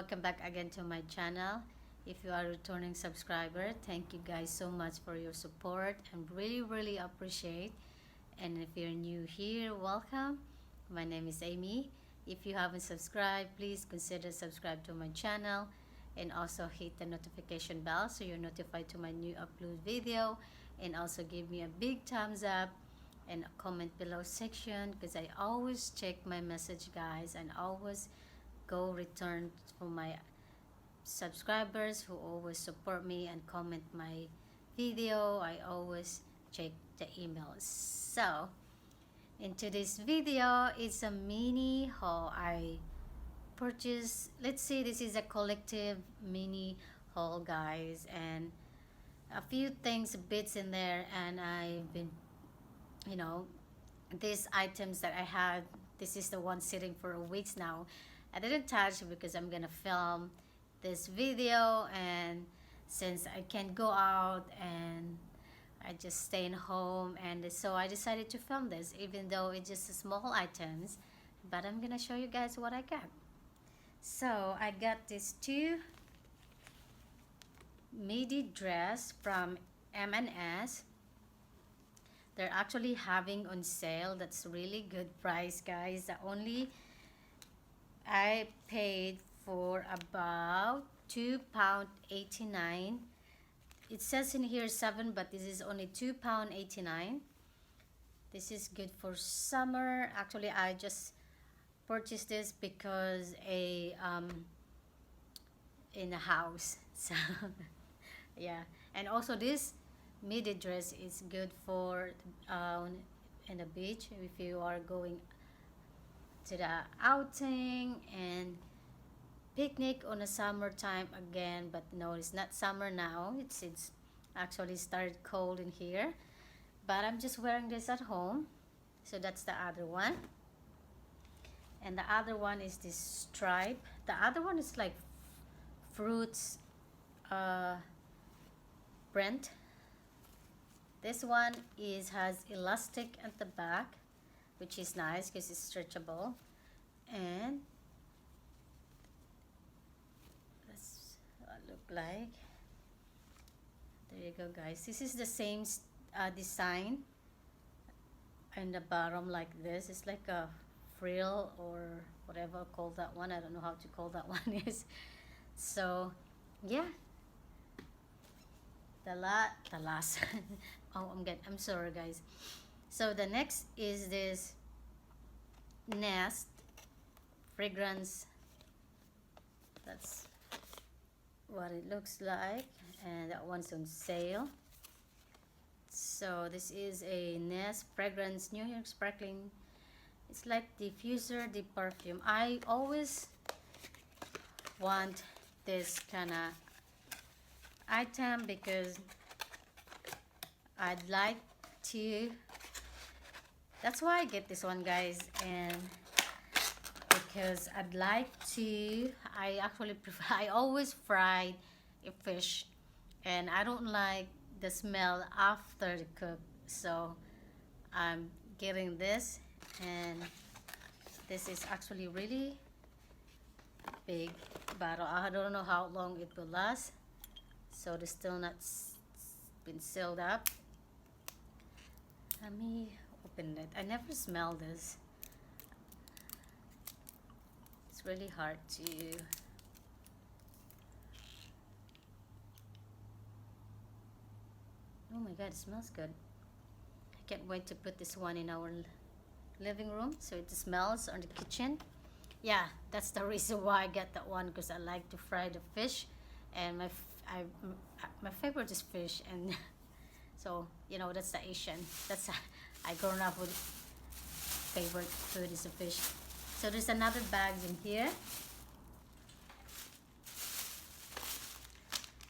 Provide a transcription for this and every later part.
welcome back again to my channel. If you are a returning subscriber, thank you guys so much for your support and really appreciate. And if you're new here, welcome. My name is Amy. If you haven't subscribed, please consider subscribe to my channel and also hit the notification bell so you're notified to my new upload video, and also give me a big thumbs up and a comment below section, because I always check my message, guys, and always go return for my subscribers who always support me and comment my video. I always check the emails. So in today's video, it's a mini haul I purchased. Let's say this is a collective mini haul, guys, and a few things bits in there, and I've been, you know, these items that I had, this is the one sitting for weeks now. I didn't touch it because I'm gonna film this video, and since I can't go out and I just stay in home, and so I decided to film this, even though it's just small items, but I'm gonna show you guys what I got. So I got these two midi dress from M&S. They're actually having on sale. That's really good price, guys. I paid for about £2.89. It says in here 7, but this is only £2.89. This is good for summer. Actually, I just purchased this because in the house. So yeah, and also this midi dress is good for in the beach if you are going to the outing and picnic on a summertime again. But no, it's not summer now. It's actually started cold in here, but I'm just wearing this at home. So that's the other one, and the other one is this stripe. The other one is like fruits print. This one has elastic at the back, which is nice because it's stretchable. And that's what it look like. There you go, guys. This is the same design in the bottom, like this. It's like a frill or whatever call that one. I don't know how to call that one is. So yeah, the last oh, I'm sorry, guys. So the next is this Nest fragrance. That's what it looks like, and that one's on sale. So this is a Nest fragrance New York sparkling. It's like diffuser, the perfume. I always want this kind of item because I'd like to, that's why I get this one, guys. And because I'd like to, I actually prefer, I always fry a fish and I don't like the smell after the cook, so I'm getting this. And this is actually really big bottle. I don't know how long it will last, so it's still not been sealed up. Let me open it. I never smelled this. It's really hard to, oh my god, it smells good. I can't wait to put this one in our living room so it smells on the kitchen. Yeah, that's the reason why I got that one, because I like to fry the fish, and my favorite is fish. And so, you know, that's the Asian, that's I grown up with favorite food is a fish. So there's another bag in here.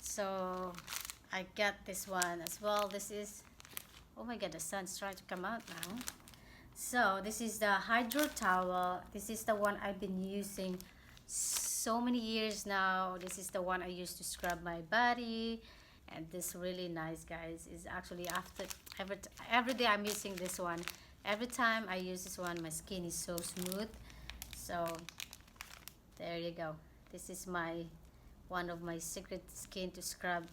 So I got this one as well. This is, oh my god, the sun's trying to come out now. So this is the hydro towel. This is the one I've been using so many years now. This is the one I used to scrub my body, and this really nice, guys. Is actually after every day I'm using this one. Every time I use this one, my skin is so smooth. So there you go. This is one of my secret skin to scrub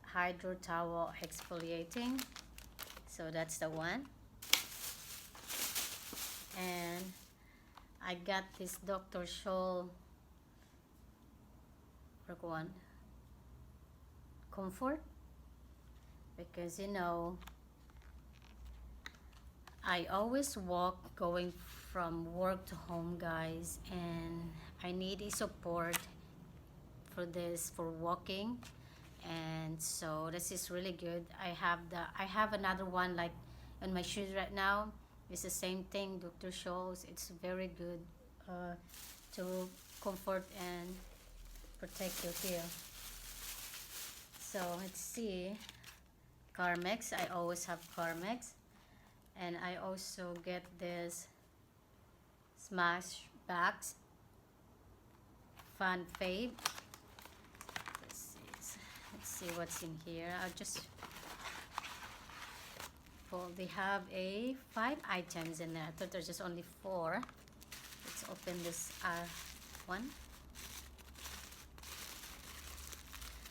hydro towel exfoliating. So that's the one. And I got this Dr. Scholl one comfort, because you know I always walk going from work to home, guys, and I need a support for this, for walking. And so this is really good. I have another one like on my shoes right now. It's the same thing, Dr. Scholl's. It's very good to comfort and protect your heel. So let's see, Carmex. I always have Carmex. And I also get this Smashbox Fun Fave. Let's see what's in here. I'll just pull. They have 5 items in there. I thought there's just only 4. Let's open this one.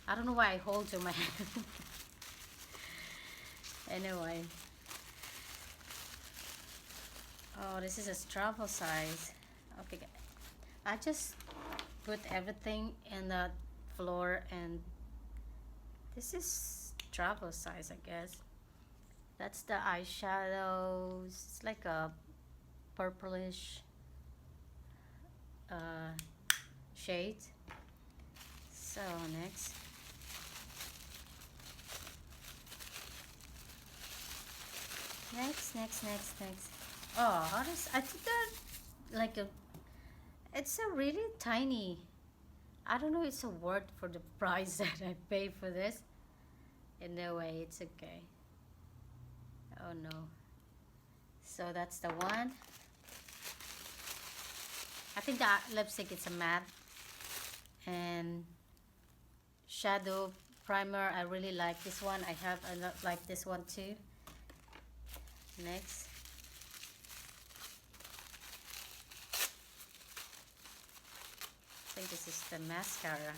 I don't know why I hold to my hand. Anyway. Oh, this is a travel size. Okay, I just put everything in the floor, and this is travel size, I guess. That's the eyeshadows. It's like a purplish shade. So next, next. Oh, how does, I think that like it's a really tiny. I don't know, it's a word for the price that I pay for this. In a way, it's okay. Oh no. So that's the one. I think the lipstick is a matte. And shadow primer, I really like this one. I like this one too. Next, I think this is the mascara.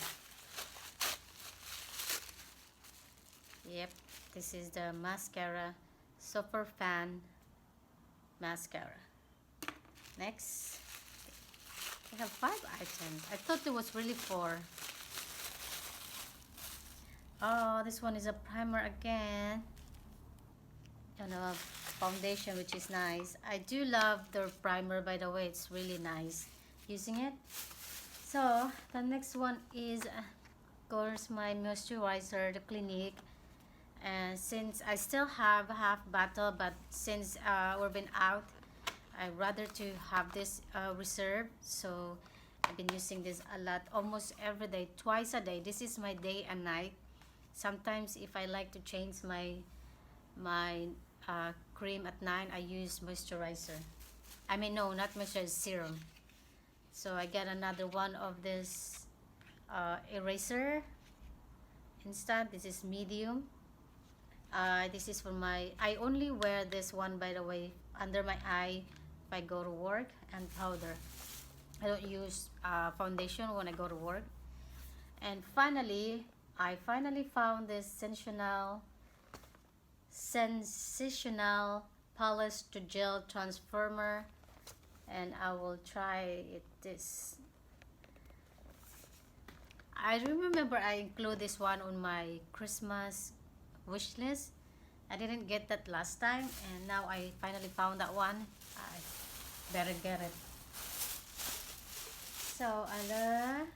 Yep, this is the mascara, Super Fan mascara. Next, I have 5 items. I thought there was really 4. Oh, this one is a primer again. And a foundation, which is nice. I do love the primer, by the way. It's really nice using it. So the next one is, of course, my moisturizer, the Clinique. And since I still have half bottle, but since we've been out, I'd rather to have this reserve. So I've been using this a lot, almost every day, twice a day. This is my day and night. Sometimes if I like to change my cream at night, I use moisturizer. I mean, no, not moisturizer, serum. So I get another one of this eraser instant. This is medium. This is for my, I only wear this one, by the way, under my eye if I go to work, and powder. I don't use foundation when I go to work. And finally, I found this sensational polish to gel transformer, and I will try it. This, I remember I include this one on my Christmas wish list. I didn't get that last time, and now I finally found that one. I better get it. So I'll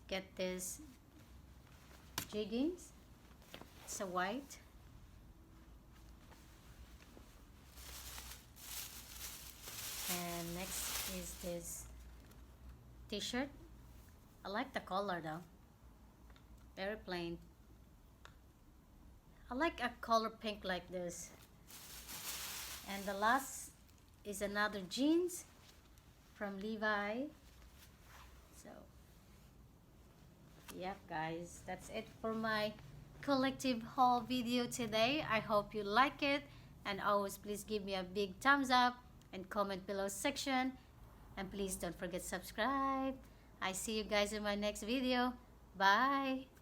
get this jeggings. It's a white. And next is this t-shirt. I like the color though. Very plain. I like a color pink like this. And the last is another jeans from Levi. So yep, guys, that's it for my collective haul video today. I hope you like it, and always please give me a big thumbs up and comment below section And please don't forget subscribe. I see you guys in my next video. Bye.